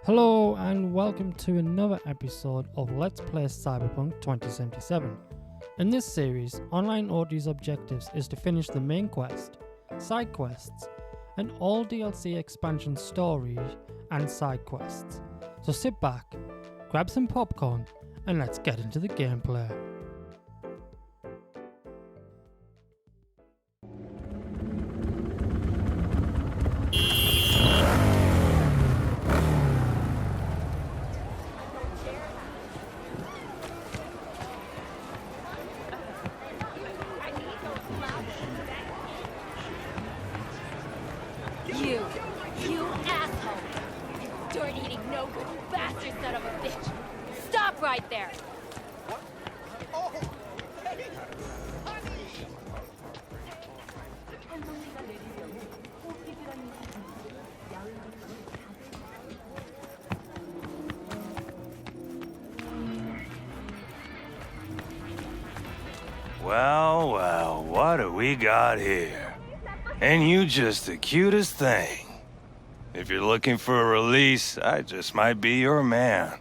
Hello and welcome to another episode of Let's Play Cyberpunk 2077. In this series, Online OD's objectives is to finish the main quest, side quests, and all DLC expansion story and side quests. So sit back, grab some popcorn, and let's get into the gameplay. You asshole! You dirt-eating, no-good bastard son of a bitch! Stop right there! What? Oh! Hey! Honey! Well, what do we got here? And you just the cutest thing. If you're looking for a release, I just might be your man.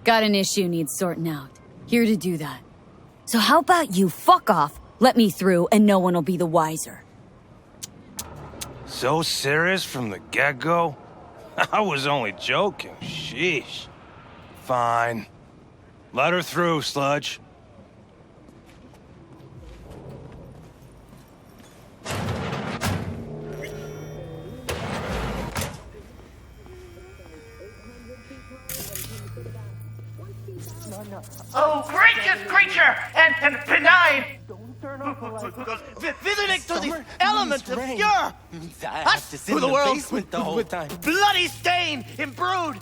Got an issue needs sorting out. Here to do that. So how about you fuck off, let me through, and no one will be the wiser. So serious from the get-go? I was only joking, sheesh. Fine. Let her through, Sludge. Oh, gracious creature and benign! Visiting to the element of pure! Us to the world with bloody stain imbrued!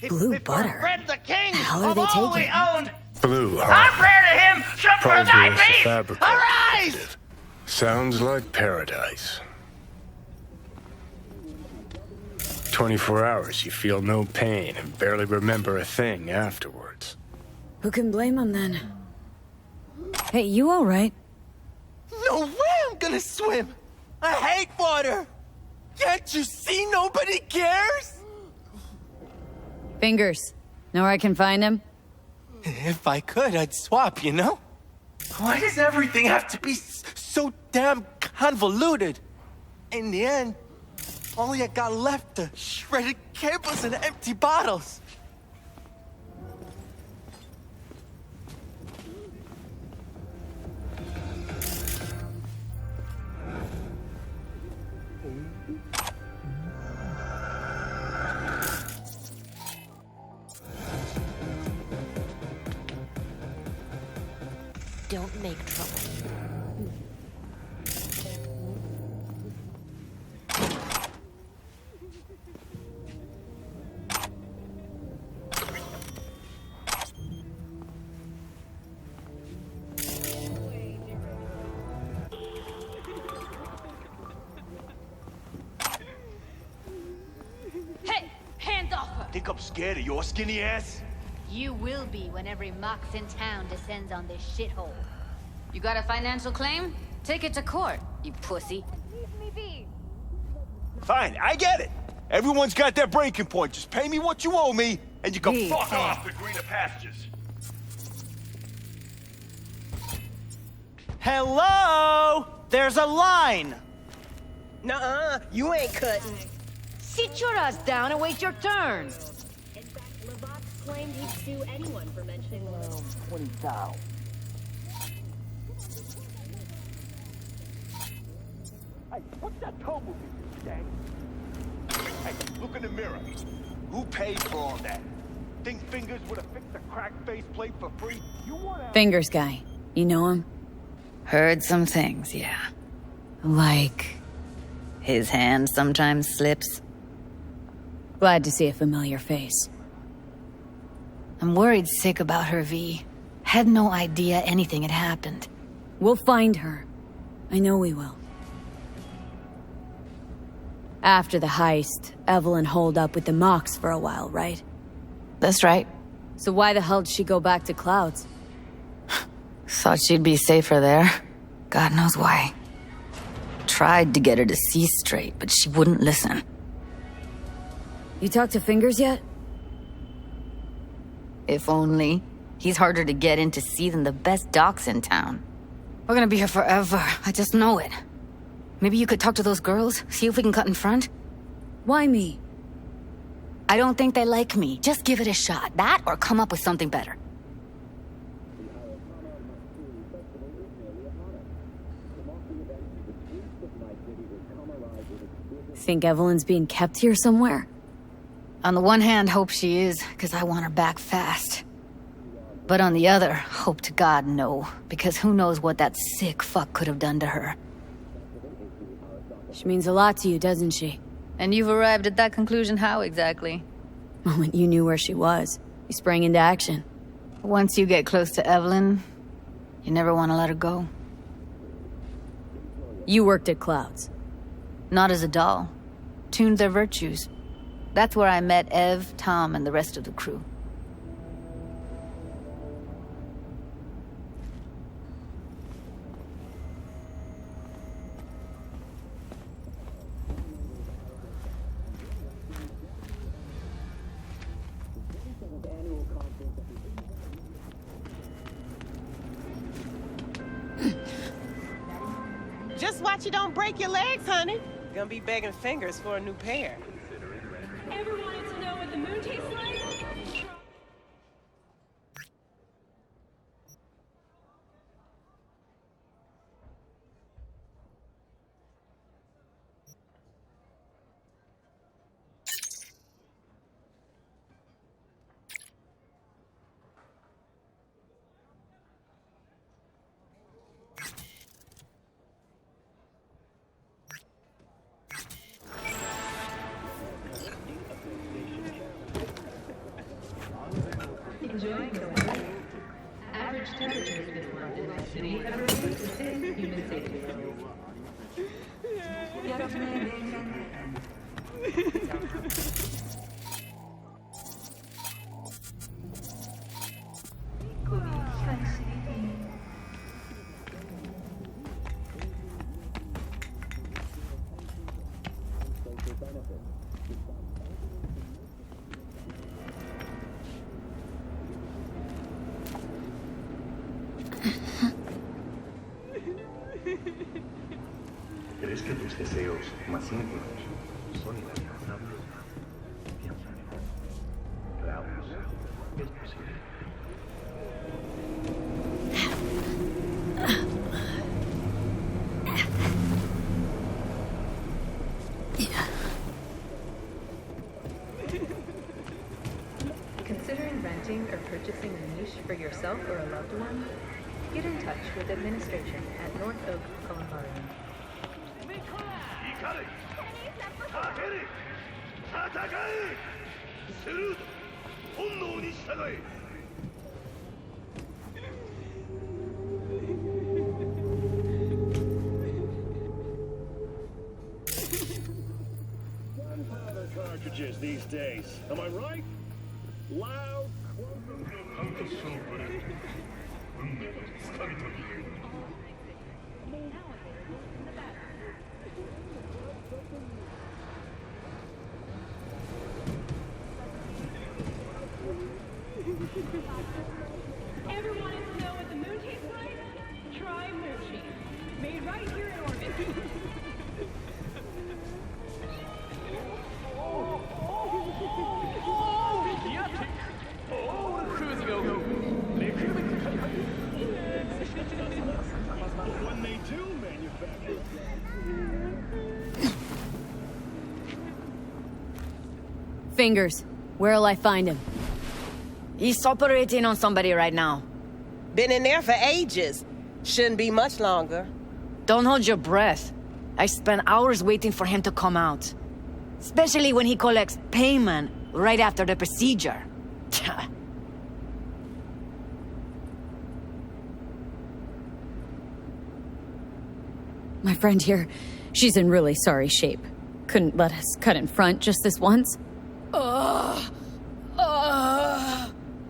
Blue butter? Fred the king The hell are of they all taking? we owned! Blue, huh? Our prayer to him should for Probably thy it's the peace! fabric. Arise! Sounds like paradise. 24 hours, you feel no pain and barely remember a thing afterwards. Who can blame him then? Hey, you alright? No way I'm gonna swim! I hate water! Can't you see nobody cares? Fingers. Know where I can find him? If I could, I'd swap, you know? Why does everything have to be so damn convoluted? In the end, all you got left are shredded cables and empty bottles. Don't make trouble. Hey! Hands off her! Think I'm scared of your skinny ass? You will be when every mox in town descends on this shithole. You got a financial claim? Take it to court, you pussy. Leave me be! Fine, I get it. Everyone's got their breaking point. Just pay me what you owe me, and you can fuck off to greener pastures. Hello? There's a line. Nuh-uh, you ain't cutting. Sit your ass down and wait your turn! In fact, Lavox claimed he'd sue anyone for mentioning the 20,000. Hey, what's that toe moving, Dang? Hey, look in the mirror. Who paid for all that? Think Fingers would have fixed a cracked faceplate for free? You wanna... Fingers guy. You know him? Heard some things, yeah. Like... His hand sometimes slips. Glad to see a familiar face. I'm worried sick about her, V. Had no idea anything had happened. We'll find her. I know we will. After the heist, Evelyn holed up with the Mox for a while, right? That's right. So why the hell did she go back to Clouds? Thought she'd be safer there. God knows why. tried to get her to see straight, but she wouldn't listen. You talked to Fingers yet? If only. He's harder to get in to see than the best docs in town. We're gonna be here forever. I just know it. Maybe you could talk to those girls, see if we can cut in front? Why me? I don't think they like me. Just give it a shot. That or come up with something better. Think Evelyn's being kept here somewhere? On the one hand, hope she is, because I want her back fast. But on the other, hope to God no, because who knows what that sick fuck could have done to her. She means a lot to you, doesn't she? And you've arrived at that conclusion how exactly? The moment you knew where she was, you sprang into action. Once you get close to Evelyn, you never want to let her go. You worked at Clouds. Not as a doll. Tuned their virtues. That's where I met Ev, Tom, and the rest of the crew. Just watch you don't break your legs, honey. Gonna be begging Fingers for a new pair. Ever wanted to know what the moon tastes like? Enjoying the weather. Average temperatures in London City have risen to 6 human safety levels. ¿Crees que tus deseos más íntimos son inalcanzables? Piensa mejor. Veamos. Es posible. Considering renting or purchasing a niche for yourself or a loved one? Get in touch with administration at North Oak Columbarium. Gunpowder cartridges these days, am I right? Loud. Ever wanted to know what the moon tastes like? Try Moochie. Made right here in orbit. When they do manufacture. Fingers. Where'll I find him? He's operating on somebody right now. Been in there for ages. Shouldn't be much longer. Don't hold your breath. I spent hours waiting for him to come out. Especially when he collects payment right after the procedure. My friend here, she's in really sorry shape. Couldn't let us cut in front just this once. Of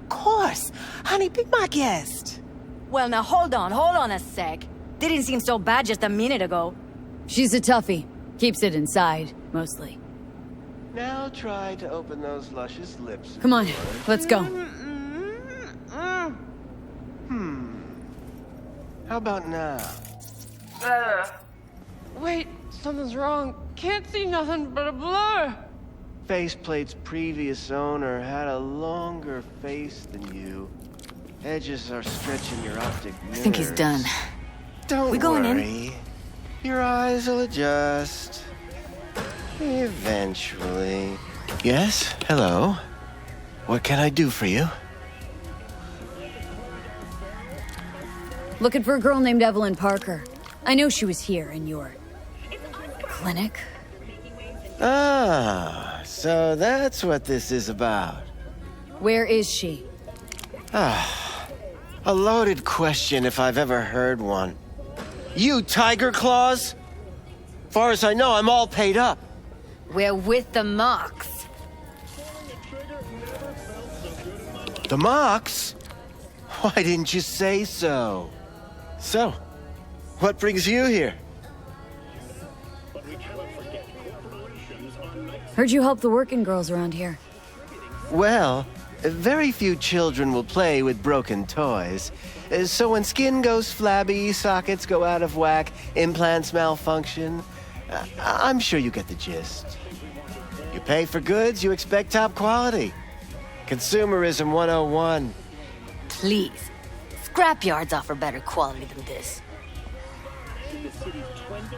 course. Honey, be my guest. Well, now hold on a sec. Didn't seem so bad just a minute ago. She's a toughie. Keeps it inside, mostly. Now try to open those luscious lips. Come on, let's go. How about now? Wait, something's wrong. Can't see nothing but a blur. Faceplate's previous owner had a longer face than you. Edges are stretching your optic nerves. I think he's done. Don't We going worry. in? Your eyes will adjust. Eventually. Yes? Hello? What can I do for you? Looking for a girl named Evelyn Parker. I know she was here in your clinic. Ah, so that's what this is about. Where is she? Ah, a loaded question if I've ever heard one. You Tiger Claws? Far as I know, I'm all paid up. We're with the Mox. The Mox? Why didn't you say so? So, what brings you here? Heard you help the working girls around here. Well, very few children will play with broken toys. So when skin goes flabby, sockets go out of whack, implants malfunction, I'm sure you get the gist. You pay for goods, you expect top quality. Consumerism 101. Please. Scrapyards offer better quality than this.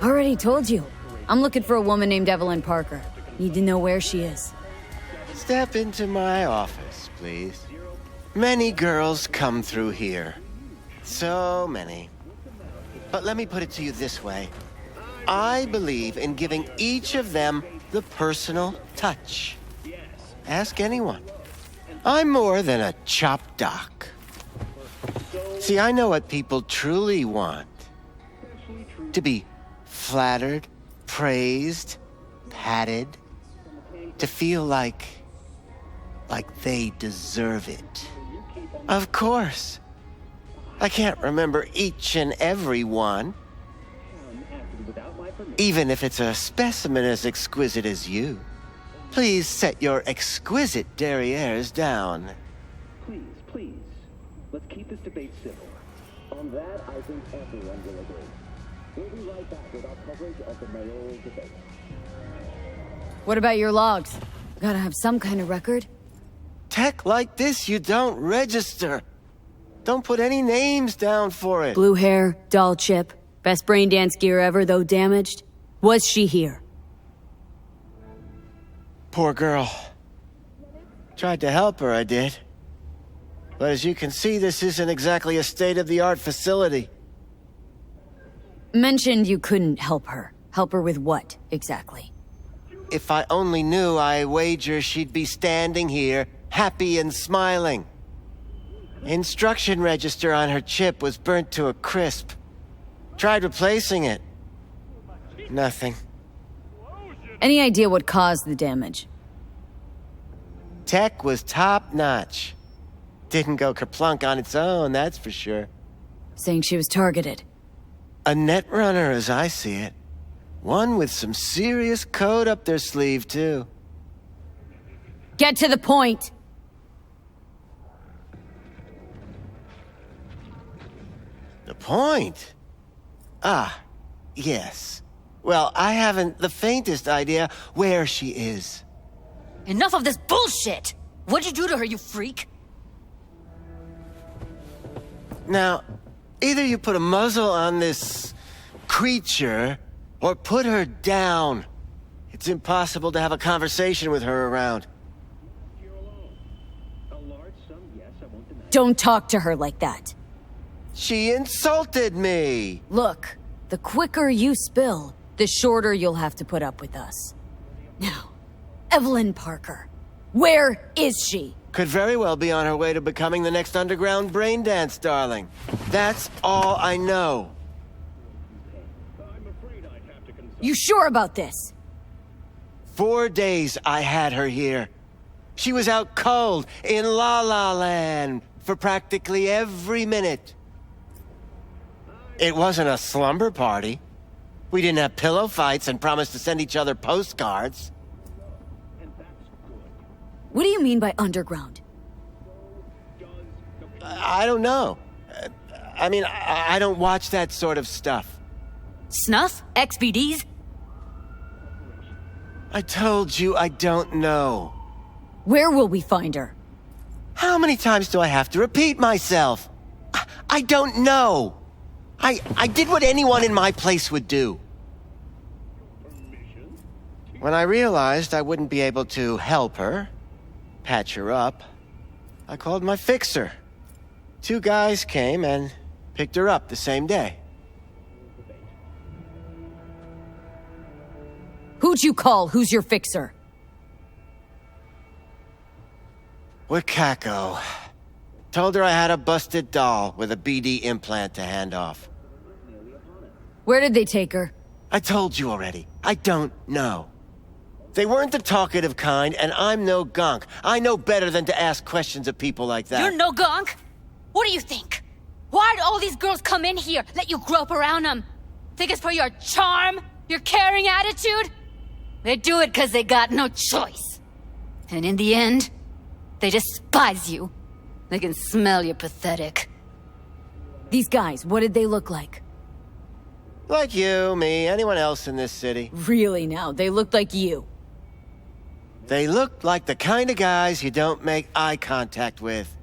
Already told you. I'm looking for a woman named Evelyn Parker. Need to know where she is. Step into my office, please. Many girls come through here. So many. But let me put it to you this way. I believe in giving each of them the personal touch. Ask anyone. I'm more than a chop doc. See, I know what people truly want. To be flattered, praised, patted. To feel like they deserve it. Of course. I can't remember each and every one. Even if it's a specimen as exquisite as you. Please set your exquisite derrieres down. Please. Let's keep this debate civil. On that, I think everyone will agree. We'll be right back with our coverage of the mayoral debate. What about your logs? Gotta have some kind of record. Tech like this you don't register. Don't put any names down for it. Blue hair, doll chip, best brain dance gear ever, though damaged. Was she here? Poor girl. Tried to help her, I did. But as you can see, this isn't exactly a state-of-the-art facility. Mentioned you couldn't help her. Help her with what, exactly? If I only knew, I wager she'd be standing here, happy and smiling. Instruction register on her chip was burnt to a crisp. Tried replacing it. Nothing. Any idea what caused the damage? Tech was top-notch. Didn't go kerplunk on its own, that's for sure. Saying she was targeted. A net runner, as I see it. One with some serious code up their sleeve, too. Get to the point! The point? Ah, yes. Well, I haven't the faintest idea where she is. Enough of this bullshit! What'd you do to her, you freak? Now, either you put a muzzle on this creature, or put her down. It's impossible to have a conversation with her around. Don't talk to her like that. She insulted me! Look, the quicker you spill, the shorter you'll have to put up with us. Now, Evelyn Parker. Where is she? Could very well be on her way to becoming the next underground brain dance darling. That's all I know. You sure about this? 4 days I had her here. She was out cold in La La Land for practically every minute. It wasn't a slumber party. We didn't have pillow fights and promised to send each other postcards. What do you mean by underground? I don't know. I mean, I don't watch that sort of stuff. Snuff? XBDs? I told you I don't know. Where will we find her? How many times do I have to repeat myself? I don't know. I did what anyone in my place would do. When I realized I wouldn't be able to help her, patch her up, I called my fixer. 2 guys came and picked her up the same day. Who'd you call? Who's your fixer? Wakako. Told her I had a busted doll with a BD implant to hand off. Where did they take her? I told you already. I don't know. They weren't the talkative kind, and I'm no gonk. I know better than to ask questions of people like that. You're no gonk? What do you think? Why'd all these girls come in here, let you grope around them? Think it's for your charm? Your caring attitude? They do it because they got no choice. And in the end, they despise you. They can smell you're pathetic. These guys, what did they look like? Like you, me, anyone else in this city. Really now, they looked like you. They looked like the kind of guys you don't make eye contact with.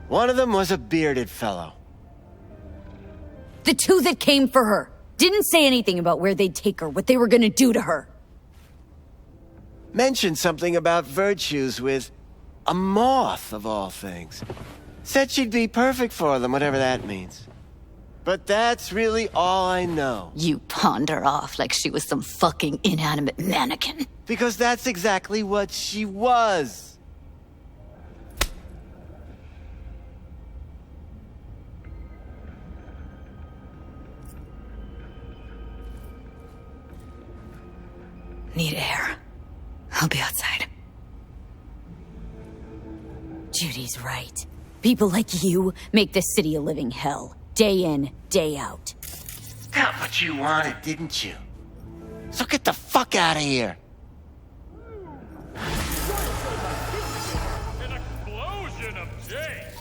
One of them was a bearded fellow. The 2 that came for her didn't say anything about where they'd take her, what they were gonna do to her. Mentioned something about virtues with a moth, of all things. Said she'd be perfect for them, whatever that means. But that's really all I know. You pawned her off like she was some fucking inanimate mannequin. Because that's exactly what she was. Need air. I'll be outside. Judy's right. People like you make this city a living hell. Day in, day out. Got what you wanted, didn't you? So get the fuck out of here. An explosion of J's.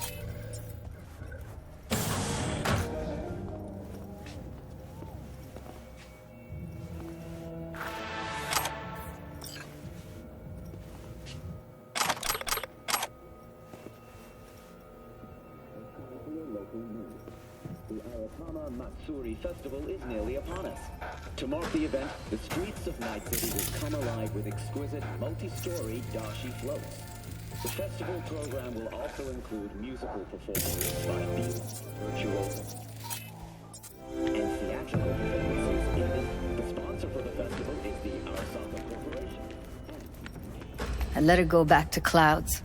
The Aratama Matsuri Festival is nearly upon us. To mark the event, the streets of Night City will come alive with exquisite, multi-story dashi floats. The festival program will also include musical performances by beats, virtual, and theatrical performances. The sponsor for the festival is the Arasaka Corporation. I let her go back to Clouds.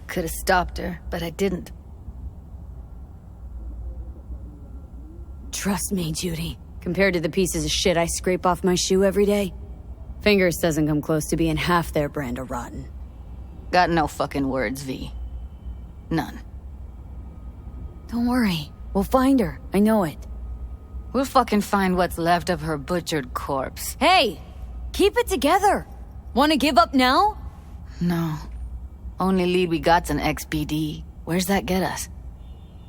Could have stopped her, but I didn't. Trust me, Judy. Compared to the pieces of shit I scrape off my shoe every day, Fingers doesn't come close to being half their brand of rotten. Got no fucking words, V. None. Don't worry. We'll find her. I know it. We'll fucking find what's left of her butchered corpse. Hey! Keep it together! Wanna give up now? No. Only lead we got's an XBD. Where's that get us?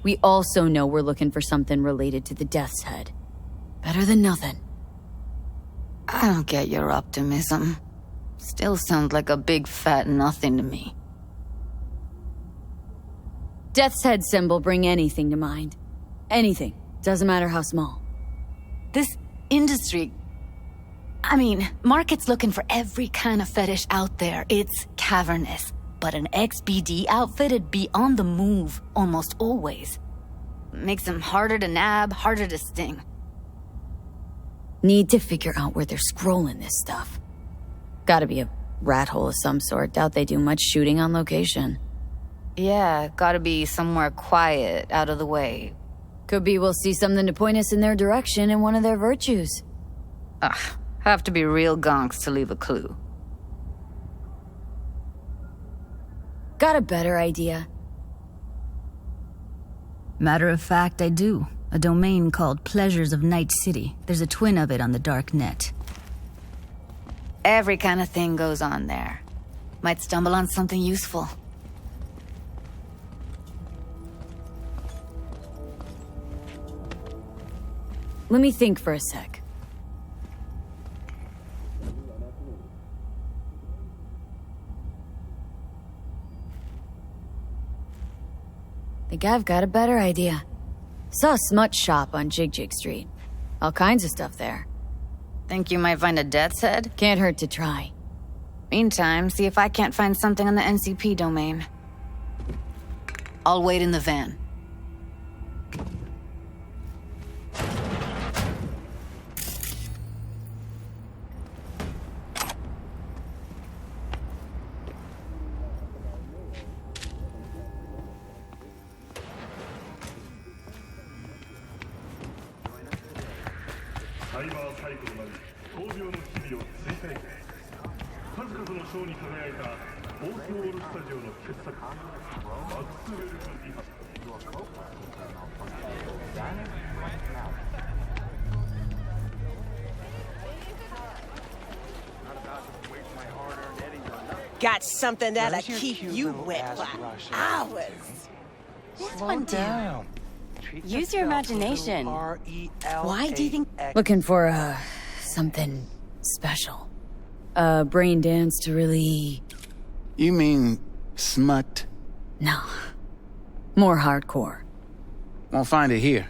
We also know we're looking for something related to the Death's Head. Better than nothing. I don't get your optimism. Still sounds like a big fat nothing to me. Death's Head symbol bring anything to mind. Anything. Doesn't matter how small. This industry... I mean, market's looking for every kind of fetish out there. It's cavernous. But an XBD outfit'd be on the move, almost always. Makes them harder to nab, harder to sting. Need to figure out where they're scrolling this stuff. Gotta be a rat hole of some sort. Doubt they do much shooting on location. Yeah, gotta be somewhere quiet, out of the way. Could be we'll see something to point us in their direction in one of their virtues. Ugh, have to be real gonks to leave a clue. Got a better idea? Matter of fact, I do. A domain called Pleasures of Night City. There's a twin of it on the dark net. Every kind of thing goes on there. Might stumble on something useful. Let me think for a sec. Think I've got a better idea. Saw a smut shop on Jig-Jig Street. All kinds of stuff there. Think you might find a death's head? Can't hurt to try. Meantime, see if I can't find something on the NCP domain. I'll wait in the van. Got something that'll keep you wet for hours. This one down. Use your imagination. Why do you think? Looking for, something special. A brain dance to really... You mean smut? No. More hardcore. Won't find it here.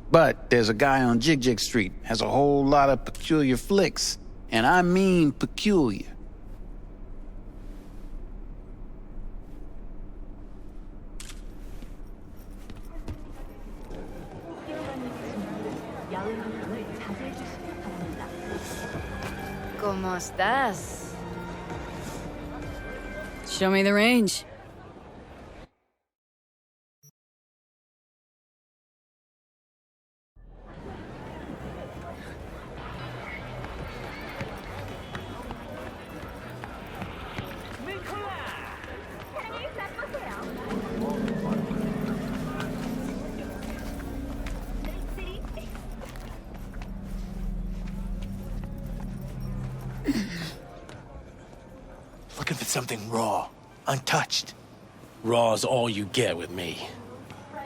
But there's a guy on Jig-Jig Street, has a whole lot of peculiar flicks. And I mean peculiar. ¿Cómo estás? Show me the range. Looking for something raw, untouched. Raw's all you get with me.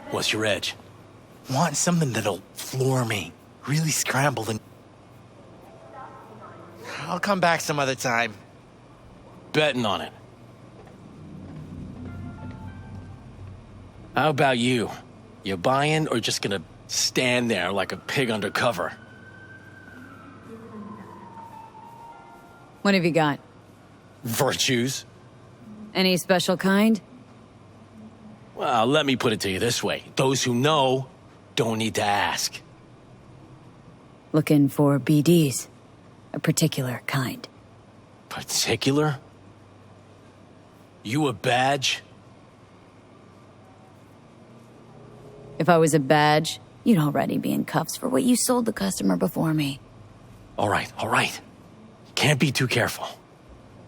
What's your edge? Want something that'll floor me, really scrambled and... I'll come back some other time. Betting on it. How about you? You buying or just gonna stand there like a pig undercover? What have you got? Virtues? Any special kind? Well, let me put it to you this way. Those who know don't need to ask. Looking for BDs. A particular kind. Particular? You a badge? If I was a badge, you'd already be in cuffs for what you sold the customer before me. All right, all right. Can't be too careful.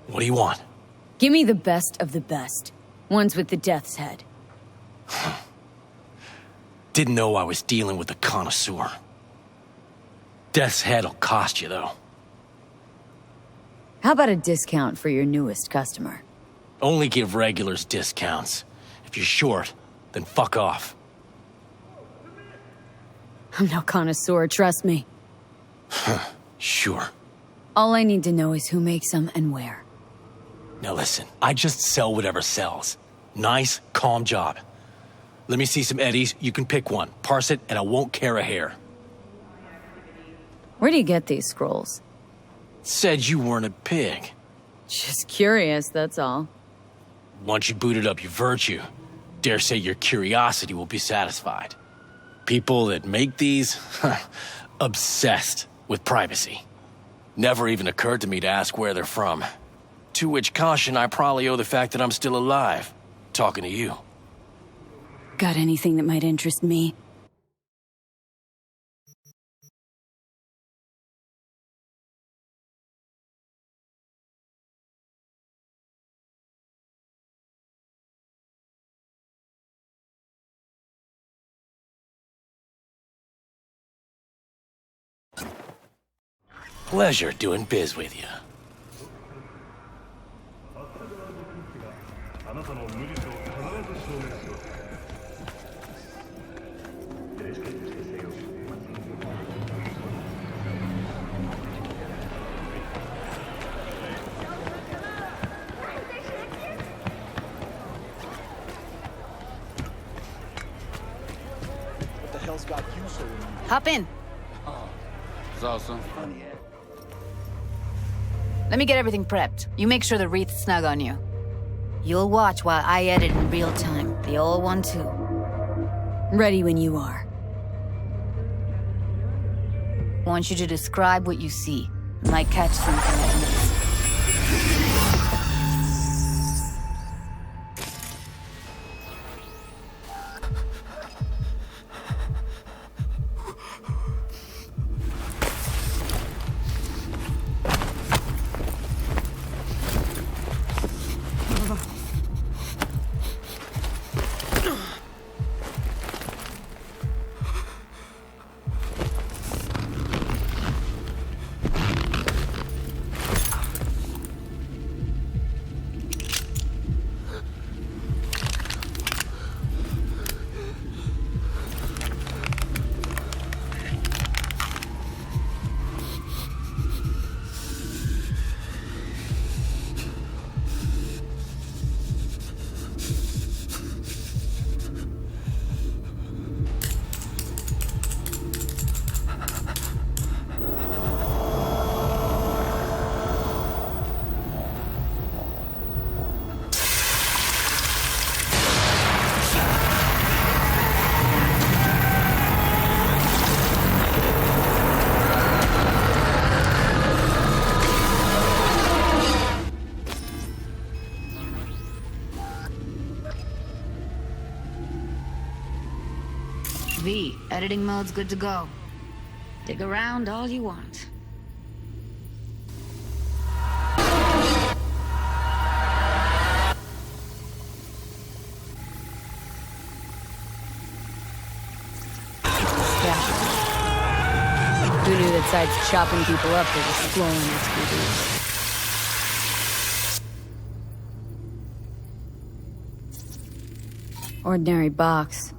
What do you want? Give me the best of the best. Ones with the death's head. Didn't know I was dealing with a connoisseur. Death's head'll cost you, though. How about a discount for your newest customer? Only give regulars discounts. If you're short, then fuck off. I'm no connoisseur, trust me. Sure. All I need to know is who makes them and where. Now listen, I just sell whatever sells. Nice, calm job. Let me see some eddies, you can pick one. Parse it, and I won't care a hair. Where do you get these scrolls? Said you weren't a pig. Just curious, that's all. Once you booted up your virtue, dare say your curiosity will be satisfied. People that make these, obsessed with privacy. Never even occurred to me to ask where they're from. To which caution I probably owe the fact that I'm still alive, talking to you. Got anything that might interest me? Pleasure doing biz with you. What the hell's got you so Hop in. It's awesome. Let me get everything prepped. You make sure the wreath's snug on you. You'll watch while I edit in real time. The old one, too. Ready when you are. Want you to describe what you see. Might catch something I miss. V, editing mode's good to go. Dig around all you want. Who knew that sites chopping people up were just flowing SPDs? Ordinary box.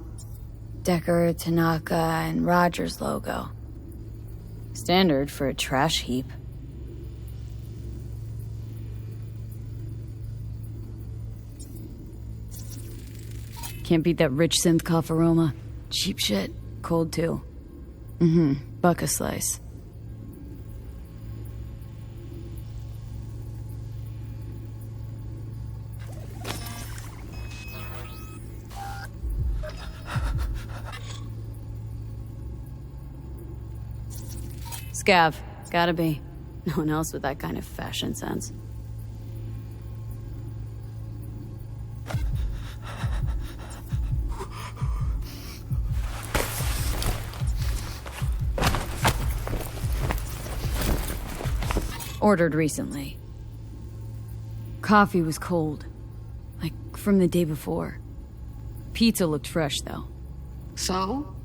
Decker, Tanaka, and Rogers logo. Standard for a trash heap. Can't beat that rich synth cough aroma. Cheap shit. Cold too. Buck a slice. Scav. Gotta be. No one else with that kind of fashion sense. Ordered recently. Coffee was cold. Like, from the day before. Pizza looked fresh, though. So?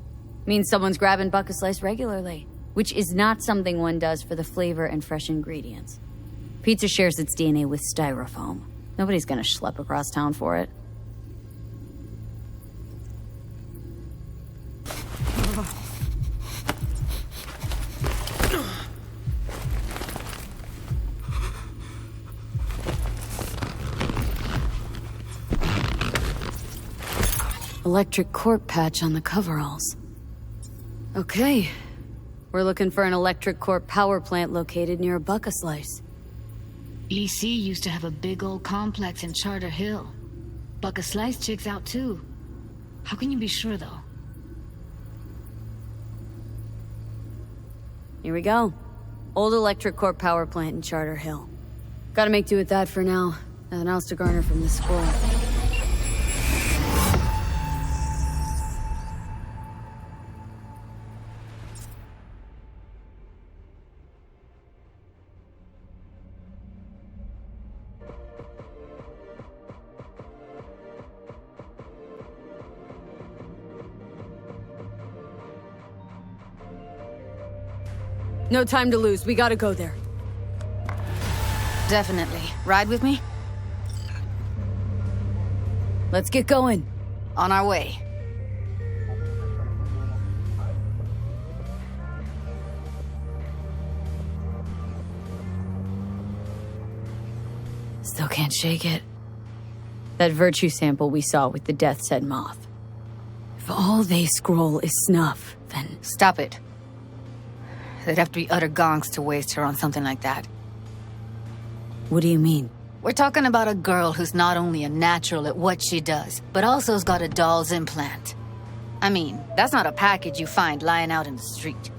Means someone's grabbing Buck a Slice regularly. Which is not something one does for the flavor and fresh ingredients. Pizza shares its DNA with styrofoam. Nobody's gonna schlep across town for it. Electric corp patch on the coveralls. Okay. We're looking for an electric corp power plant located near a Buck a Slice. EC used to have a big old complex in Charter Hill. Buck a Slice checks out too. How can you be sure though? Here we go. Old electric corp power plant in Charter Hill. Gotta make do with that for now. Nothing else to garner from this scroll. No time to lose. We gotta go there. Definitely. Ride with me? Let's get going. On our way. Still can't shake it. That virtue sample we saw with the Death's Head moth. If all they scroll is snuff, then... Stop it. They'd have to be utter gonks to waste her on something like that. What do you mean? We're talking about a girl who's not only a natural at what she does, but also's got a doll's implant. I mean, that's not a package you find lying out in the street.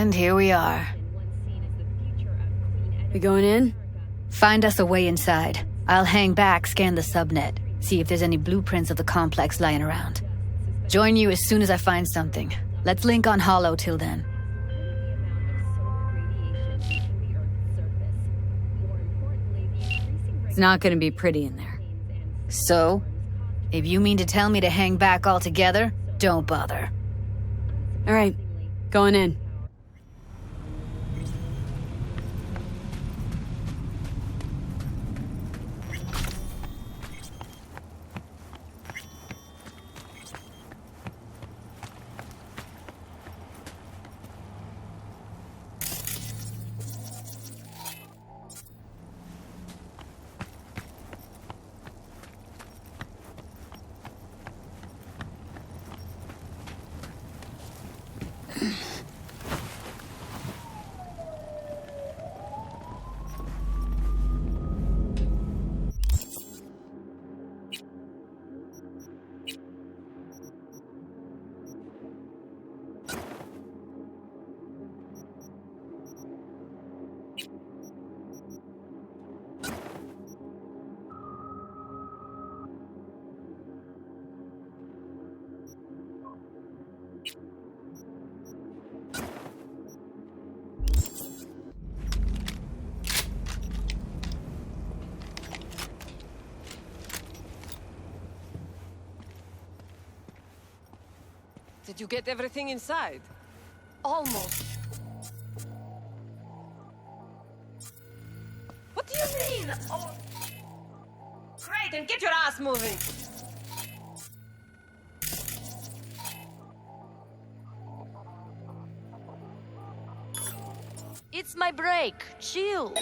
And here we are. We going in? Find us a way inside. I'll hang back, scan the subnet, see if there's any blueprints of the complex lying around. Join you as soon as I find something. Let's link on Hollow till then. It's not gonna be pretty in there. So? If you mean to tell me to hang back altogether, don't bother. All right, going in. Did you get everything inside? Almost. What do you mean? Oh. Great, then get your ass moving. It's my break. Chill.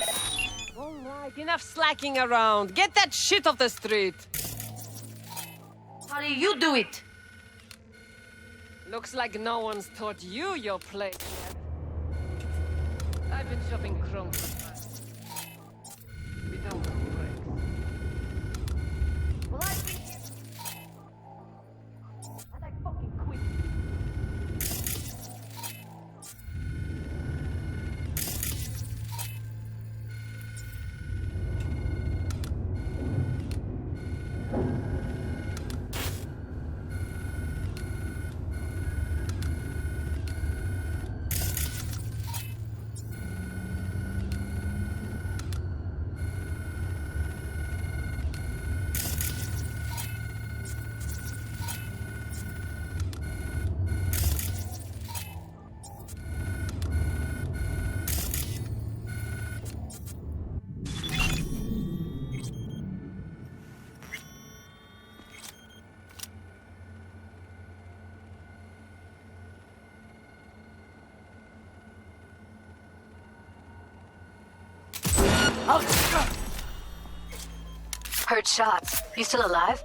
All right, enough slacking around. Get that shit off the street. How do you do it? Looks like no one's taught you your place yet. I've been shopping crumbs for fun. We don't do breaks. Well, I've been here. And I fucking quit. Heard shots. You still alive?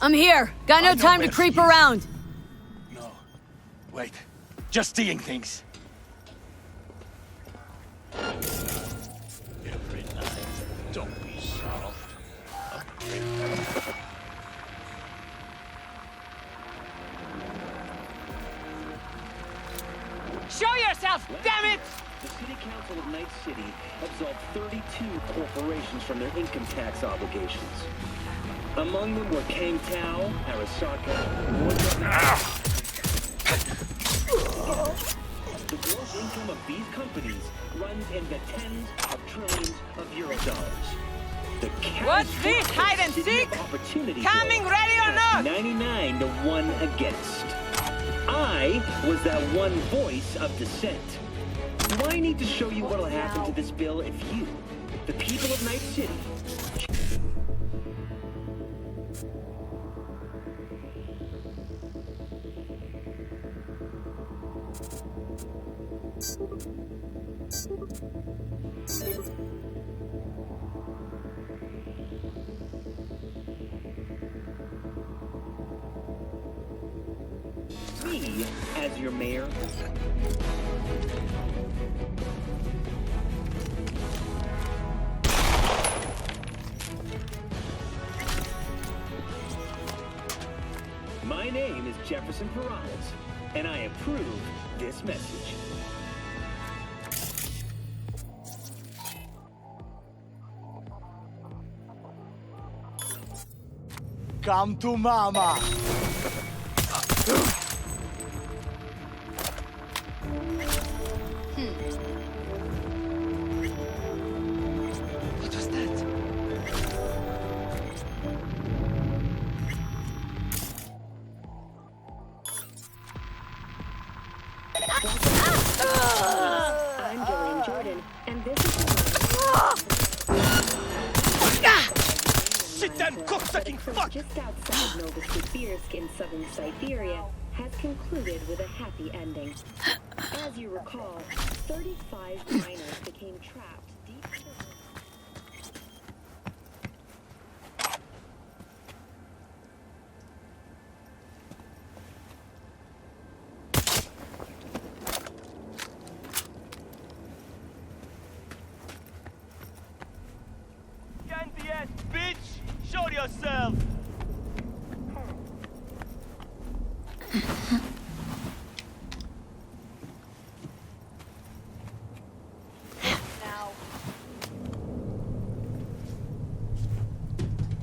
I'm here. Got no time to creep around. No. Wait. Just seeing things. Every night. Don't be soft. Show yourself, damn it! The City Council of Night City absolved 32 corporations from their income tax obligations. Among them were Kang Tao, Arasaka, The gross income of these companies runs in the tens of trillions of Eurodollars. The What's this, hide and seek? Coming ready or not? 99 to 1 against. I was that one voice of dissent. Do I need to show you what'll happen to this bill if you, the people of Night City, me as your mayor? My name is Jefferson Perales, and I approve this message. Come to mama! What was that? I'm Jillian Jordan, and this is Sit down, cocksucking fuck! just outside Novosibirsk in southern Siberia has concluded with a happy ending. As you recall, 35 miners became trapped deep in the Candy ass bitch! Show yourself!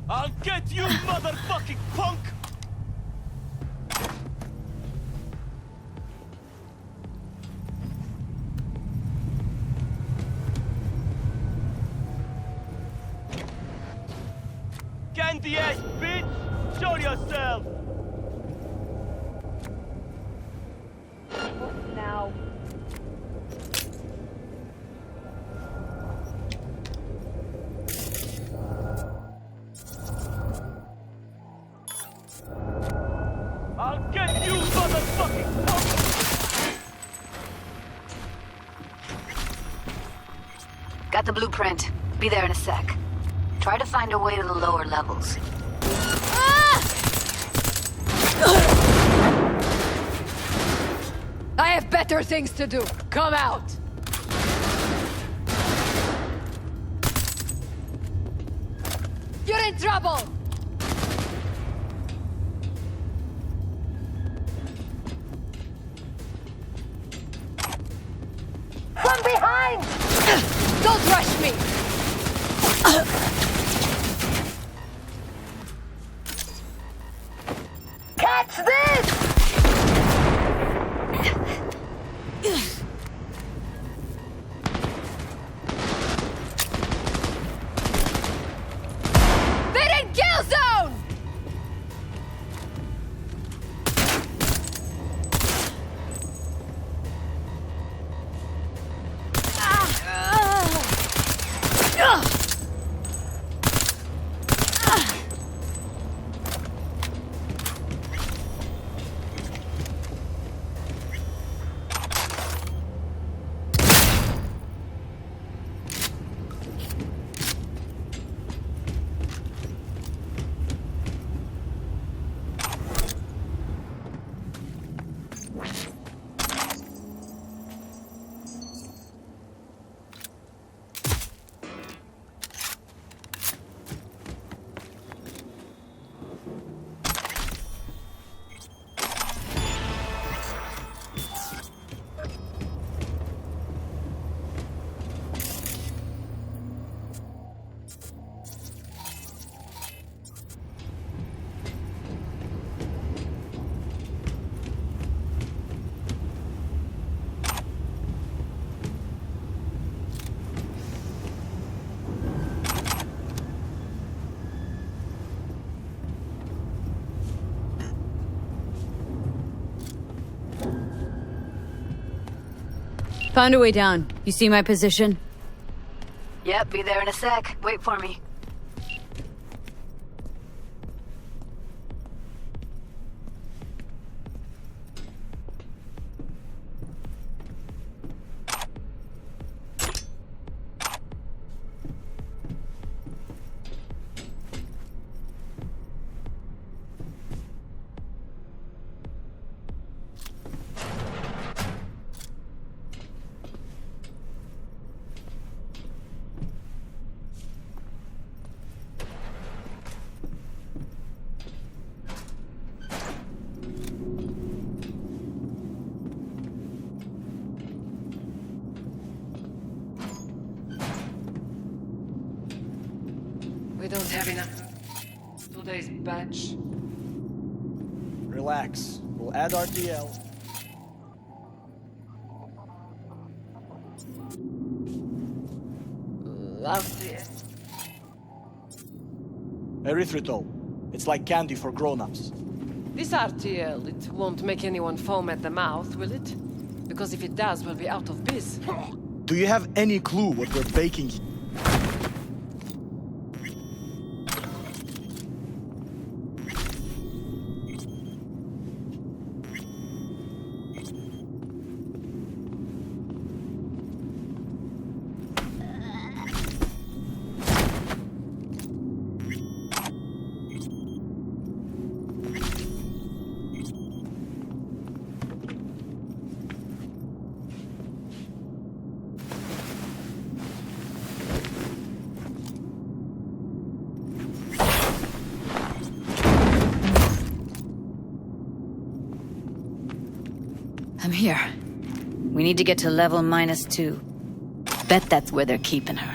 I'll get you, motherfucking punk! Candy ass bitch! Show yourself! now. I'll get you, motherfucking punk! Got the blueprint. Be there in a sec. Try to find a way to the lower levels. I have better things to do. Come out. You're in trouble. From behind! Don't rush me! Catch this! They're in kill zone! Found a way down. You see my position? Yep, be there in a sec. Wait for me. We don't have enough. Today's batch. Relax. We'll add RTL. Love it. Erythritol. It's like candy for grown-ups. This RTL, it won't make anyone foam at the mouth, will it? Because if it does, we'll be out of biz. Do you have any clue what we're baking here? I'm here. We need to get to level -2. Bet that's where they're keeping her.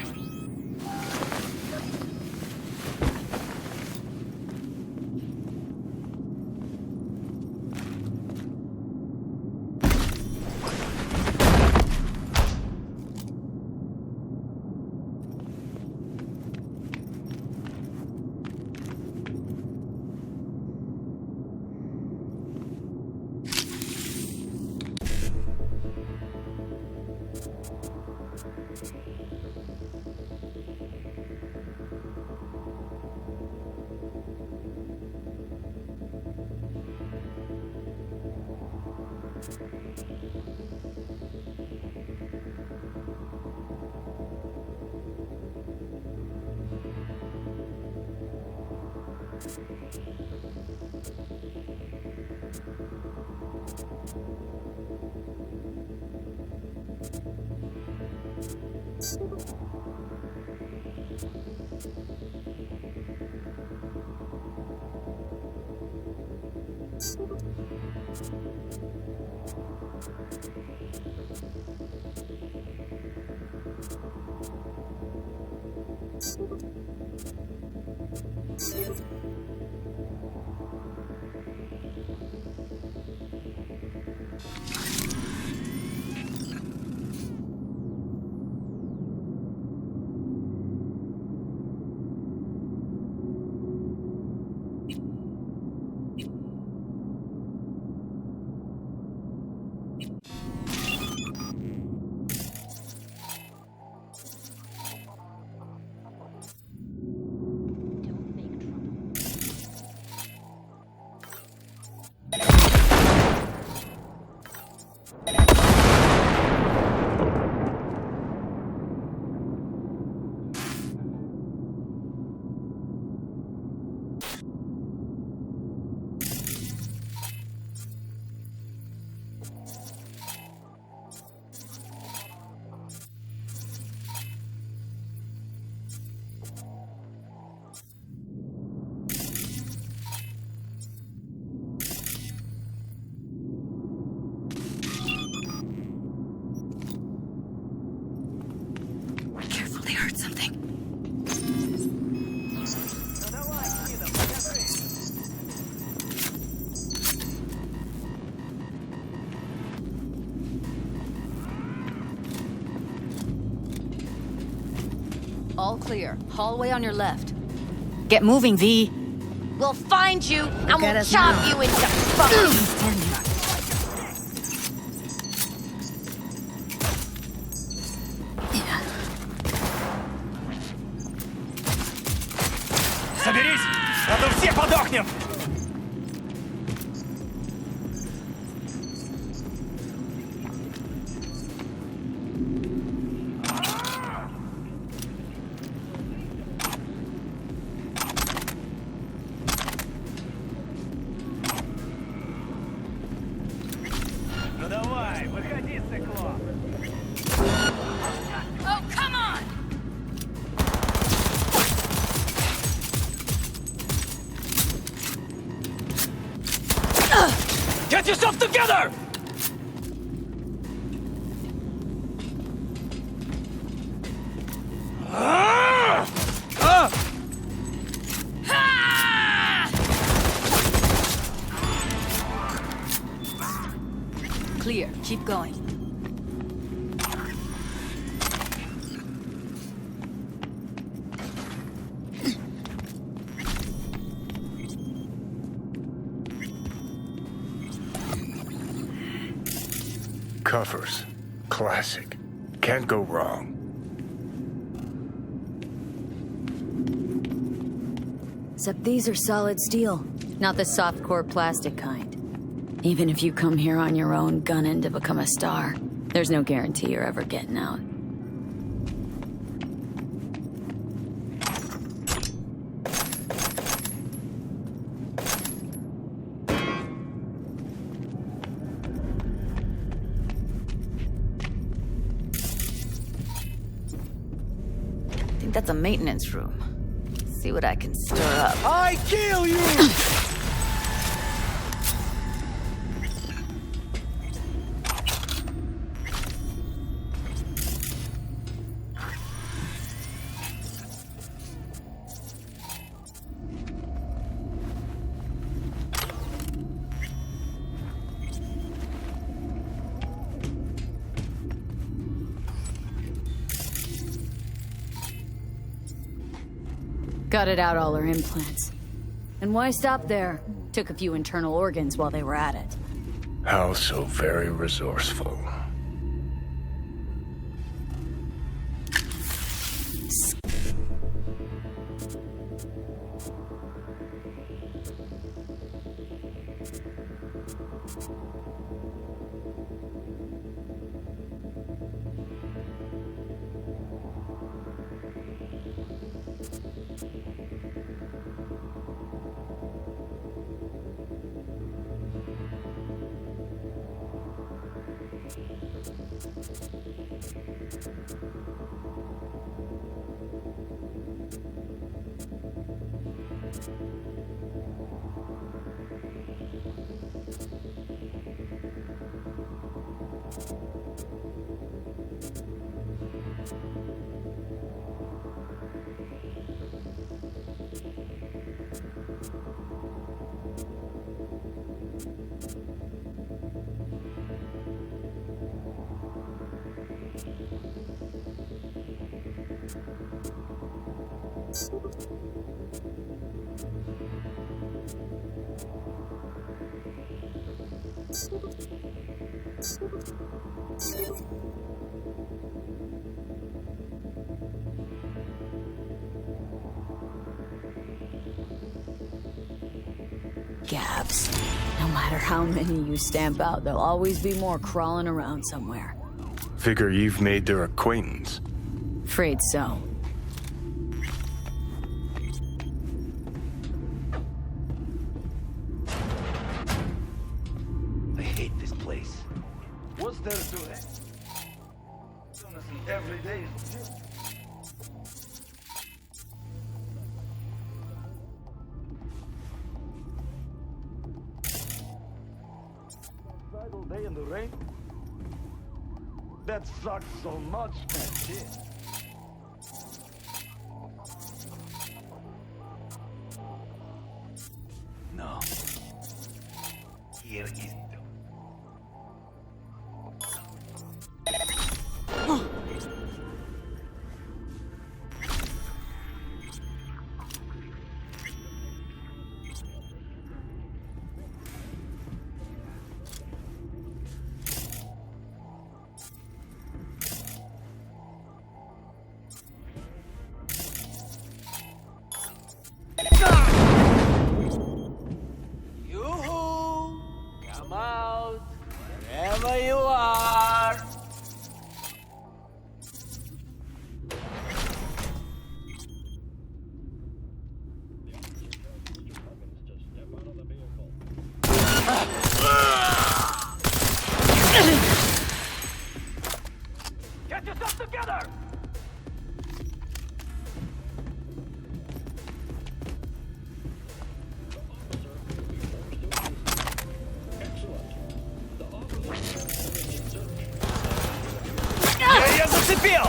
Careful, they heard something. All clear. Hallway on your left. Get moving, V. We'll find you and Look at we'll us chop now. you into bones. Соберись! А то все подохнем! Ну давай, выходи, циклоп! Oh, come on! Get yourself together! Clear. Keep going. Covers. Classic. Can't go wrong. Except these are solid steel, not the soft-core plastic kind. Even if you come here on your own, gunning to become a star, there's no guarantee you're ever getting out. I think that's a maintenance room. See what I can stir up. I kill you! Gutted out all her implants. And why stop there? Took a few internal organs while they were at it. How so very resourceful. Gabs. No matter how many you stamp out, there'll always be more crawling around somewhere. Figure you've made their acquaintance. Afraid so. I hate this place. What's there to it? Honestly, every day is new. Outside all day in the rain? That sucks so much, man. Shit. No. Here is the... Yoo-hoo! Come out, wherever you are. Get yourself together! ¡Ya se pilló!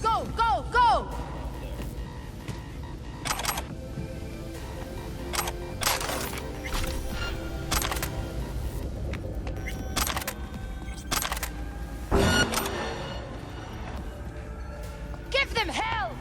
Go, go, go! Give them hell!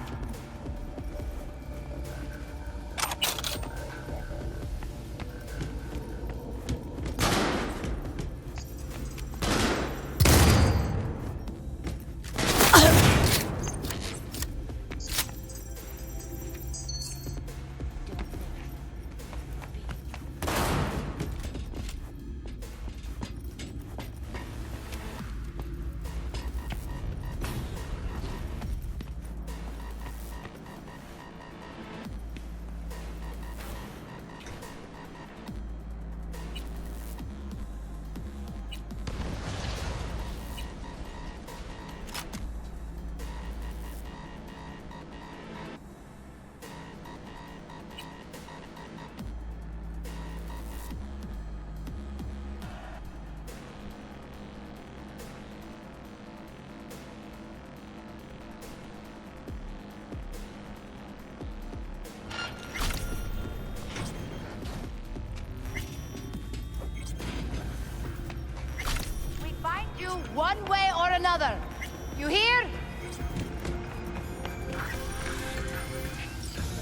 One way or another. You hear?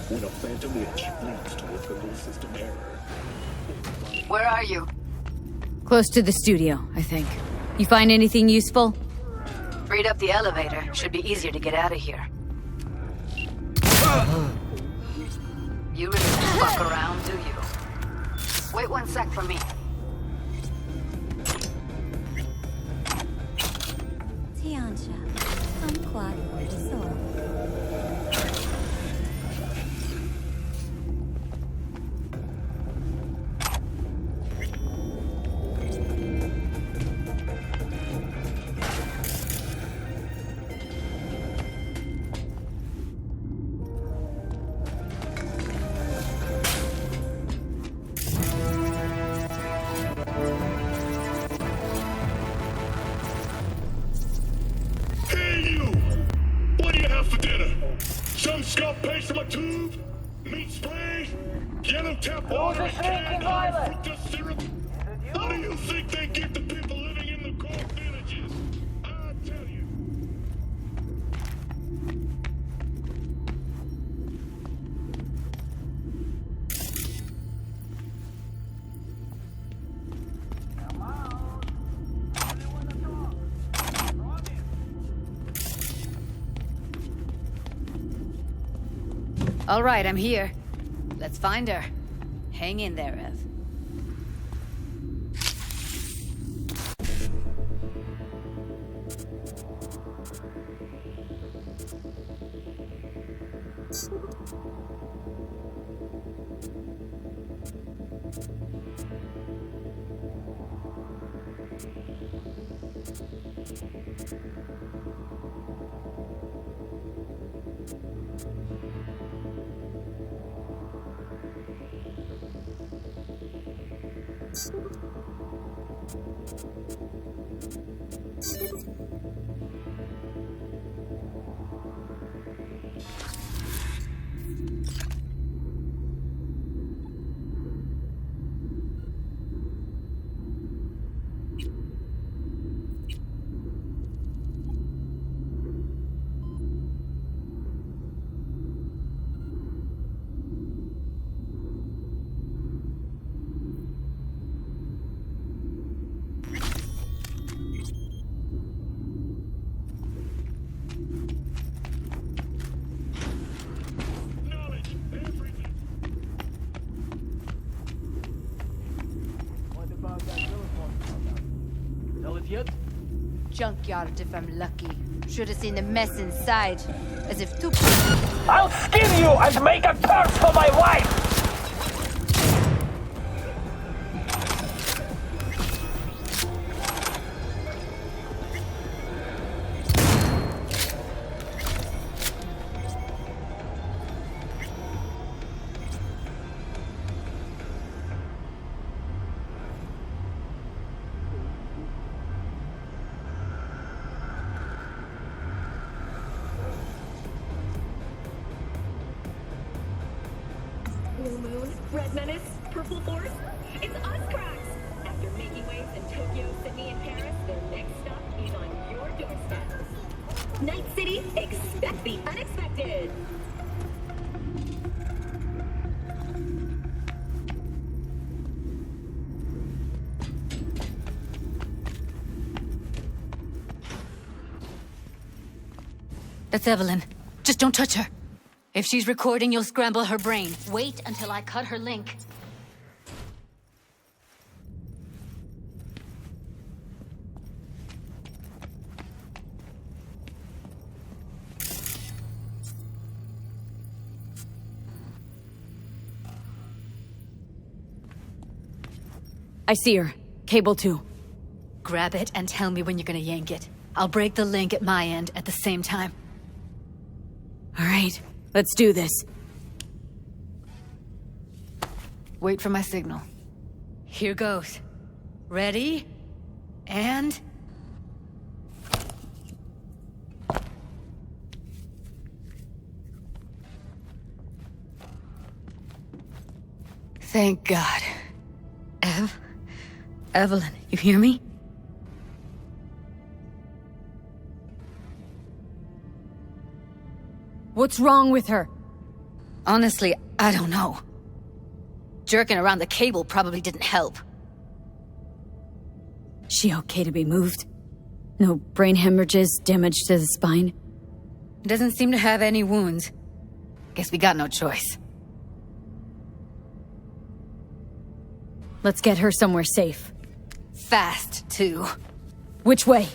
When a phantom witch leads to a triple system error. Where are you? Close to the studio, I think. You find anything useful? Freed up the elevator. Should be easier to get out of here. You really fuck around, do you? Wait 1 sec for me. Tiancha, kumquat so. Hey you! What do you have for dinner? Some scum paste in my tube, meat spray, yellow tap water, canned fructose syrup. How do you think they give the people living in the coal villages? I tell you. All right, I'm here. Let's find her. Hang in there, Ev. Junkyard if I'm lucky. Should have seen the mess inside. As if two... I'll skin you and make a curse for my wife! Blue Moon, Red Menace, Purple Force. It's us, cracks! After making waves in Tokyo, Sydney, and Paris, their next stop is on your doorstep. Night City, expect the unexpected! That's Evelyn. Just don't touch her. If she's recording, you'll scramble her brain. Wait until I cut her link. I see her. Cable 2. Grab it and tell me when you're gonna yank it. I'll break the link at my end at the same time. All right, let's do this. Wait for my signal. Here goes. Ready? And... Thank God. Evelyn, you hear me? What's wrong with her? Honestly, I don't know. Jerking around the cable probably didn't help. She okay to be moved? No brain hemorrhages, damage to the spine? Doesn't seem to have any wounds. Guess we got no choice. Let's get her somewhere safe. Fast, too. Which way?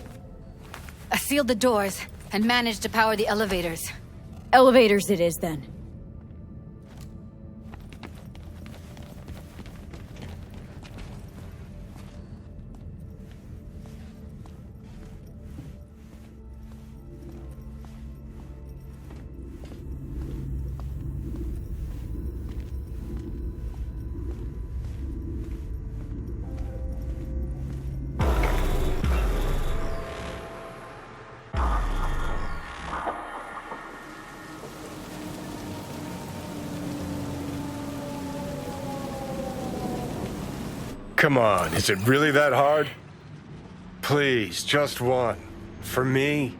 I sealed the doors and managed to power the elevators. Elevators it is, then. Come on, is it really that hard? Please, just one. For me?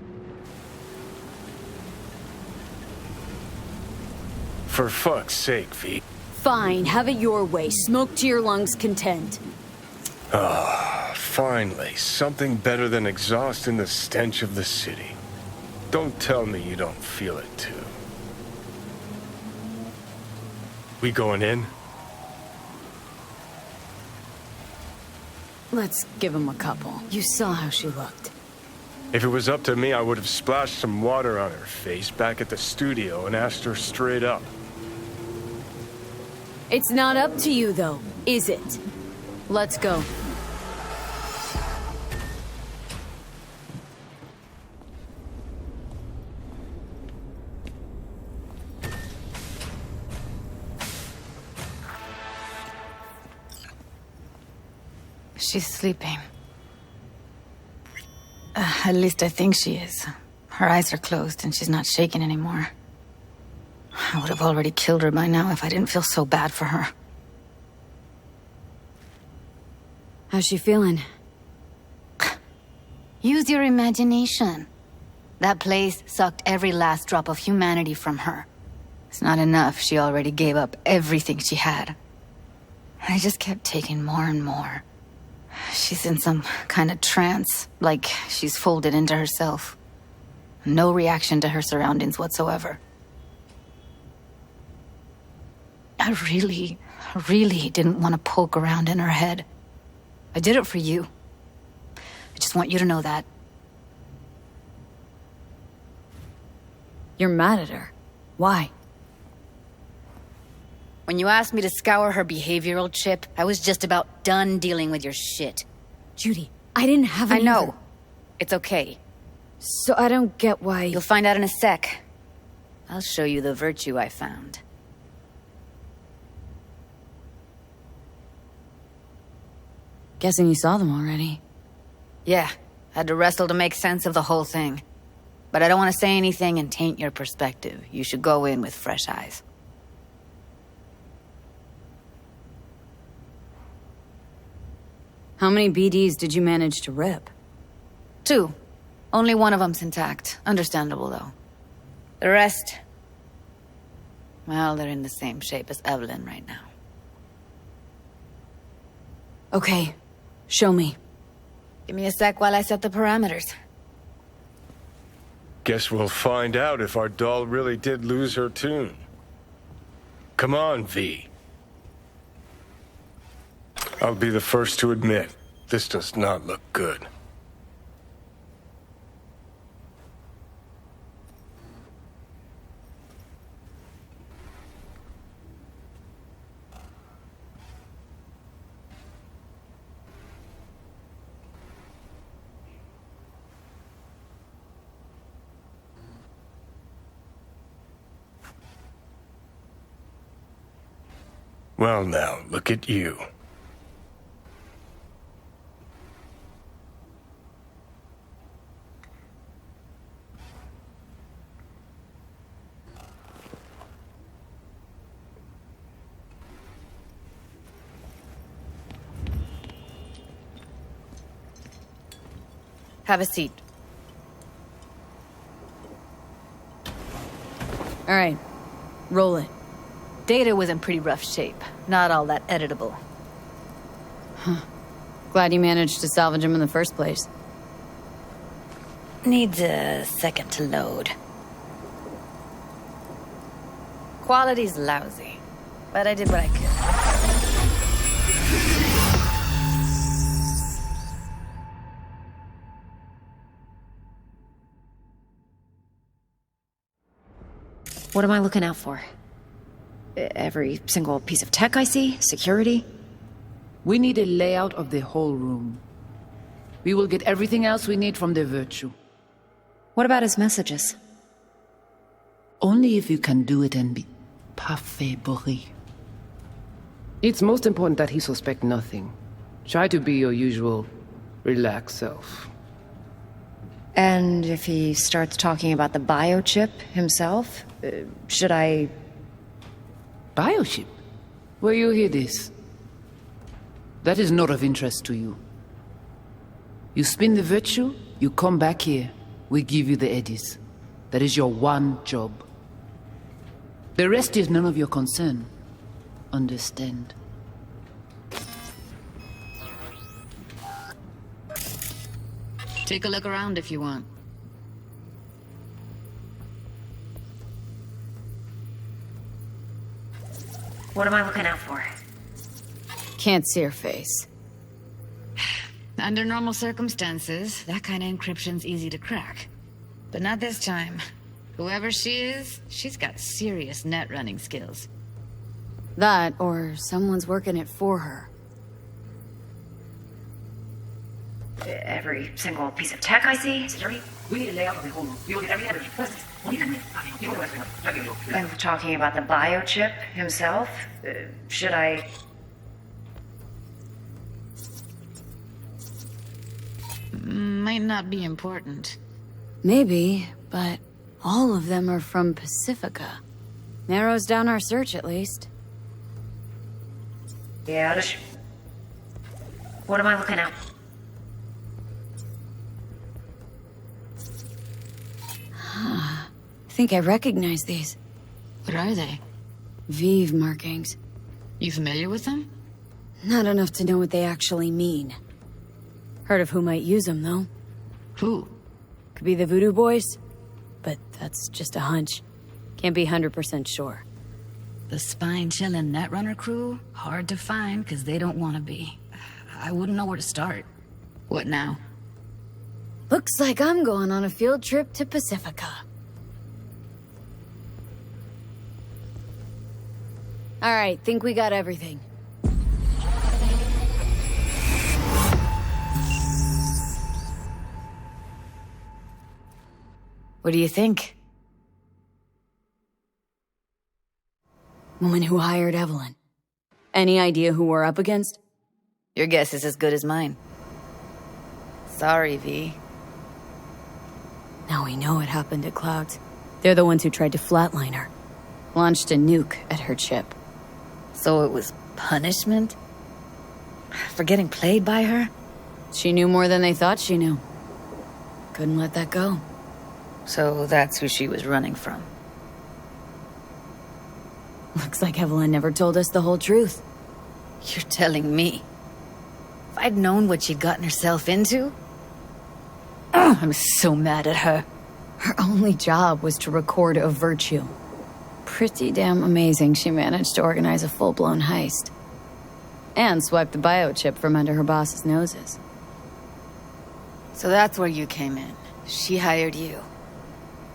For fuck's sake, V. Fine, have it your way. Smoke to your lungs' content. Ah, finally. Something better than exhaust in the stench of the city. Don't tell me you don't feel it, too. We going in? Let's give him a couple. You saw how she looked. If it was up to me, I would have splashed some water on her face back at the studio and asked her straight up. It's not up to you, though, is it? Let's go. She's sleeping. At least I think she is. Her eyes are closed and she's not shaking anymore. I would have already killed her by now if I didn't feel so bad for her. How's she feeling? Use your imagination. That place sucked every last drop of humanity from her. It's not enough. She already gave up everything she had. I just kept taking more and more. She's in some kind of trance, like she's folded into herself. No reaction to her surroundings whatsoever. I really didn't want to poke around in her head. I did it for you. I just want you to know that. You're mad at her. Why? When you asked me to scour her behavioral chip, I was just about done dealing with your shit. Judy, I didn't have any. I know. It's okay. So I don't get why... You'll find out in a sec. I'll show you the virtue I found. Guessing you saw them already. Yeah, had to wrestle to make sense of the whole thing. But I don't want to say anything and taint your perspective. You should go in with fresh eyes. How many BDs did you manage to rip? 2. Only one of them's intact. Understandable, though. The rest... well, they're in the same shape as Evelyn right now. Okay. Show me. Give me a sec while I set the parameters. Guess we'll find out if our doll really did lose her tune. Come on, V. I'll be the first to admit, this does not look good. Well now, look at you. Have a seat. All right. Roll it. Data was in pretty rough shape. Not all that editable. Huh. Glad you managed to salvage him in the first place. Needs a second to load. Quality's lousy, but I did what I could. What am I looking out for? Every single piece of tech I see? Security? We need a layout of the whole room. We will get everything else we need from the Virtue. What about his messages? Only if you can do it and be parfait bourré. It's most important that he suspect nothing. Try to be your usual, relaxed self. And if he starts talking about the biochip himself, should I... Biochip? Where you hear this? That is not of interest to you. You spin the virtue, you come back here, we give you the eddies. That is your one job. The rest is none of your concern. Understand? Take a look around if you want. What am I looking out for? Can't see her face. Under normal circumstances, that kind of encryption's easy to crack. But not this time. Whoever she is, she's got serious net running skills. That, or someone's working it for her. Every single piece of tech I see, security, we need a layout of the whole room. We will get every energy. I'm talking about the biochip himself. Should I... Might not be important. Maybe, but all of them are from Pacifica. Narrows down our search, at least. Yeah, what am I looking at? I think I recognize these. What are they? Vive markings. You familiar with them? Not enough to know what they actually mean. Heard of who might use them, though. Who? Could be the Voodoo Boys, but that's just a hunch. Can't be 100% sure. The spine-chilling Netrunner crew? Hard to find, because they don't want to be. I wouldn't know where to start. What now? Looks like I'm going on a field trip to Pacifica. Alright, think we got everything. What do you think? Woman who hired Evelyn. Any idea who we're up against? Your guess is as good as mine. Sorry, V. Now we know what happened at Clouds. They're the ones who tried to flatline her. Launched a nuke at her chip. So it was punishment? For getting played by her? She knew more than they thought she knew. Couldn't let that go. So that's who she was running from. Looks like Evelyn never told us the whole truth. You're telling me? If I'd known what she'd gotten herself into... I'm so mad at her. Her only job was to record a virtue. Pretty damn amazing she managed to organize a full-blown heist. And swipe the biochip from under her boss's noses. So that's where you came in. She hired you.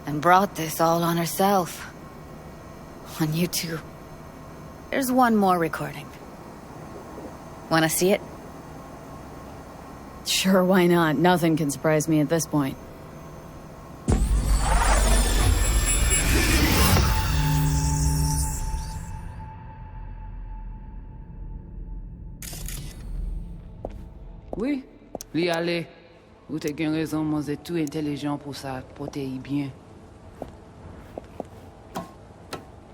And brought this all on herself. On you two. There's one more recording. Wanna see it? Sure, why not? Nothing can surprise me at this point. Oui, li ale. Ou te gen raison, moi c'est tout intelligent pour ça, pour te y bien.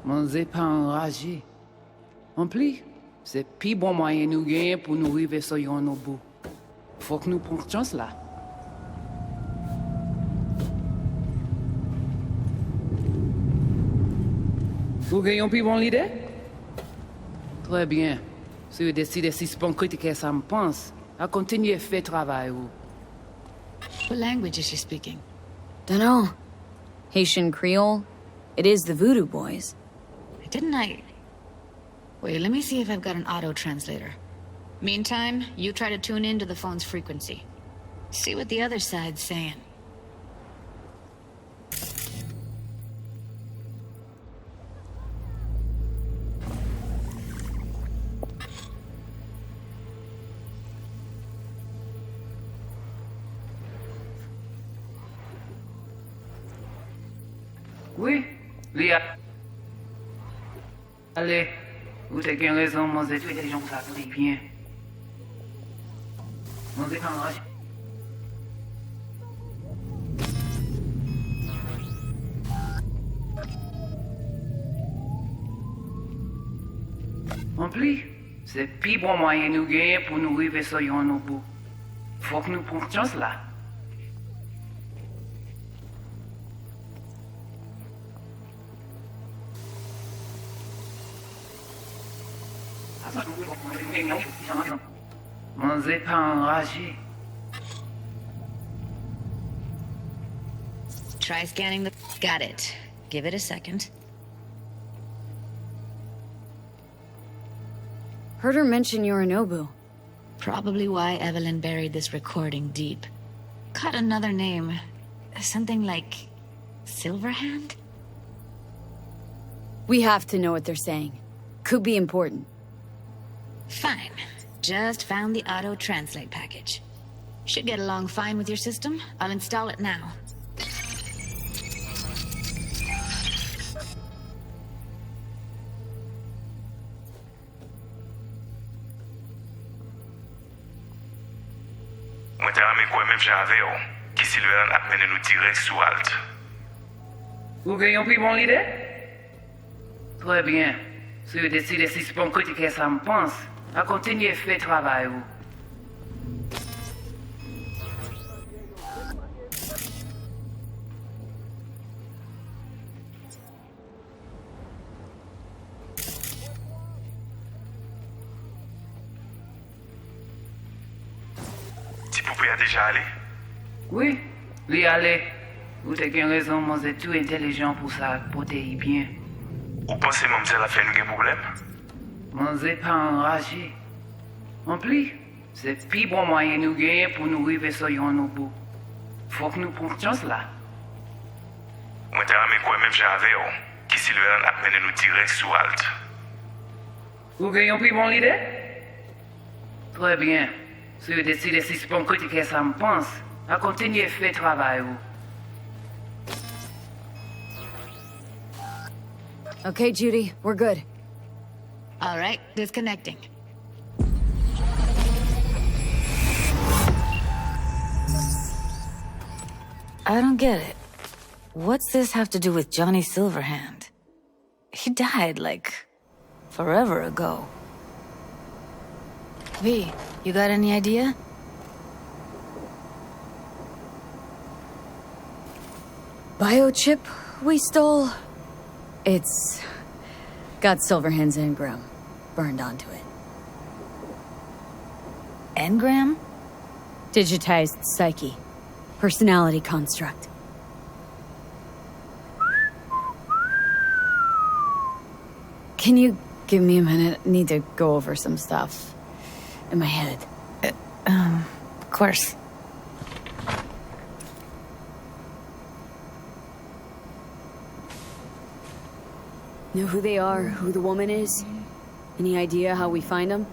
Moi c'est pas enragé. En plus, c'est pi bon moyen nous gagner pour nous arriver sur yon au bout. Faut que nous prenions chance là. Vous gagnez pi bon l'idée? Très bien. Si vous décidez si c'est bon critiquer ça me pense, à continuer à faire travail ou. What language is she speaking? Dunno. Haitian Creole? It is the Voodoo Boys. Didn't I... Wait, let me see if I've got an auto-translator. Meantime, you try to tune into the phone's frequency. See what the other side's saying. Oui, Lia. Allez, vous avez bien raison, moi j'ai fait des gens pour ça, tout est bien. Moi j'ai pas enragé. En plus, C'est pi bon moyen nous gagner pour nous arriver sur yon au bout. Faut que nous prenions chance là. Mangez pas enragé. Try scanning the... Got it. Give it a second. Heard her mention Yorinobu. Probably why Evelyn buried this recording deep. Caught another name. Something like... Silverhand? We have to know what they're saying. Could be important. Fine. Just found the auto-translate package. Should get along fine with your system. I'll install it now. Mwen te rame kwen menm jan ave yo, ki Silveran ap mene nou direct sou alt. Vous gagnez pris mon idée? Très bien. Si vous décidez si c'est bon côté que ça me pense, à continuer à faire travail vous. Ti poupée a déjà allé? Oui, lui allez. Vous avez raison, moi c'est tout intelligent pour ça, pour te y bien. Ou pensez mademoiselle a fait nous un problème? Moi c'est pas enragé. En plus, c'est plus bon moyen nous gagner pour nous arriver sur yon au bout. Faut que nous prenions chance là. Mwen te rame kwen menm jan ave yo, ki Silveran ap mene nou direct sou alt. Vous gagnez pris mon idée? Très bien. Si vous décidez si c'est bon côté que ça me pense, à continuer à faire travail vous. Okay, Judy, we're good. All right, disconnecting. I don't get it. What's this have to do with Johnny Silverhand? He died, like, forever ago. V, you got any idea? Biochip we stole? It's got Silverhand's engram burned onto it. Engram? Digitized psyche. Personality construct. Can you give me a minute? I need to go over some stuff in my head. Of course. Know who they are, who the woman is? Any idea how we find them?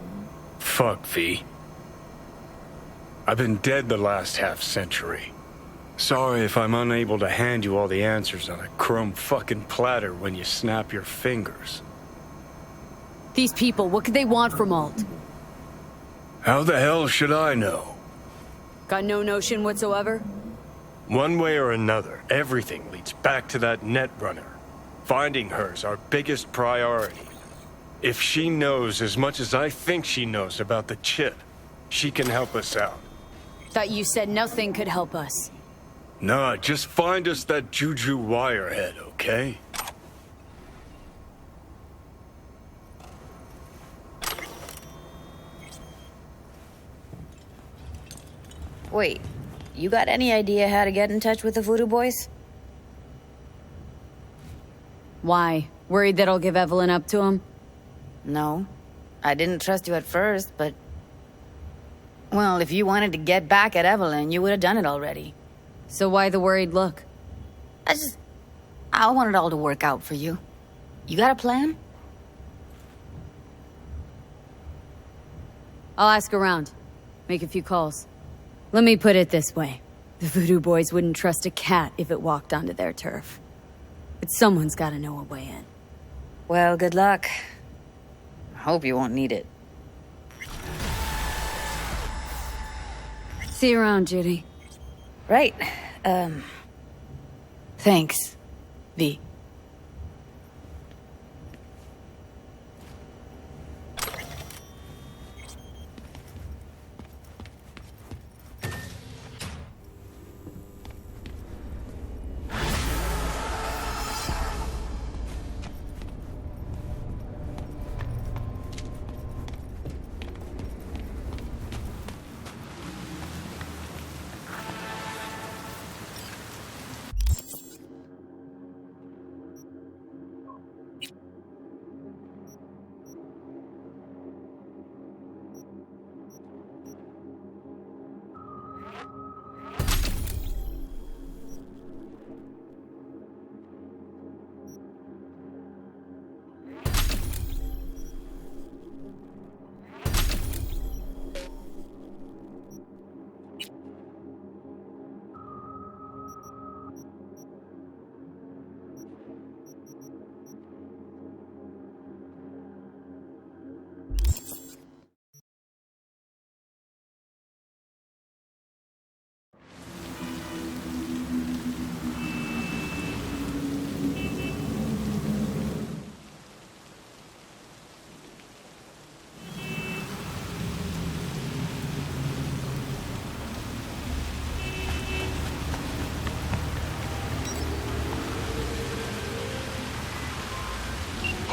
Fuck, V. I've been dead the last half-century. Sorry if I'm unable to hand you all the answers on a chrome fucking platter when you snap your fingers. These people, what could they want from Alt? How the hell should I know? Got no notion whatsoever? One way or another, everything leads back to that netrunner. Finding her's our biggest priority. If she knows as much as I think she knows about the chip, she can help us out. Thought you said nothing could help us. Nah, just find us that Juju wirehead, okay? Wait, you got any idea how to get in touch with the Voodoo Boys? Why? Worried that I'll give Evelyn up to him? No. I didn't trust you at first, but... Well, if you wanted to get back at Evelyn, you would have done it already. So why the worried look? I want it all to work out for you. You got a plan? I'll ask around. Make a few calls. Let me put it this way. The Voodoo Boys wouldn't trust a cat if it walked onto their turf. But someone's gotta know a way in. Well, good luck. I hope you won't need it. See you around, Judy. Right. Thanks, V.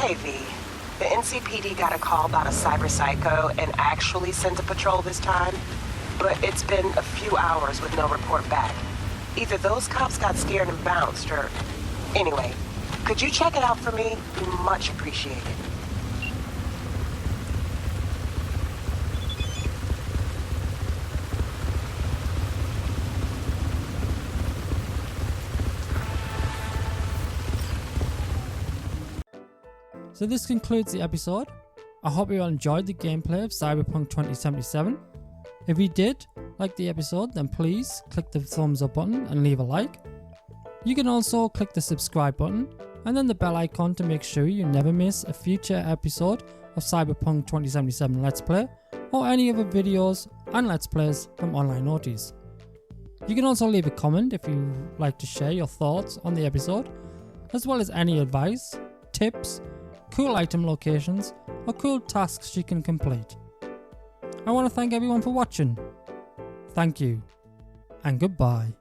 Hey, V. The NCPD got a call about a cyber psycho and actually sent a patrol this time, but it's been a few hours with no report back. Either those cops got scared and bounced, or... Anyway, could you check it out for me? Be much appreciated. So this concludes the episode. I hope you all enjoyed the gameplay of Cyberpunk 2077. If you did like the episode, then please click the thumbs up button and leave a like. You can also click the subscribe button and then the bell icon to make sure you never miss a future episode of Cyberpunk 2077 Let's Play or any other videos and Let's Plays from Online Notice. You can also leave a comment if you like to share your thoughts on the episode, as well as any advice, tips, cool item locations, or cool tasks you can complete. I want to thank everyone for watching. Thank you, and goodbye.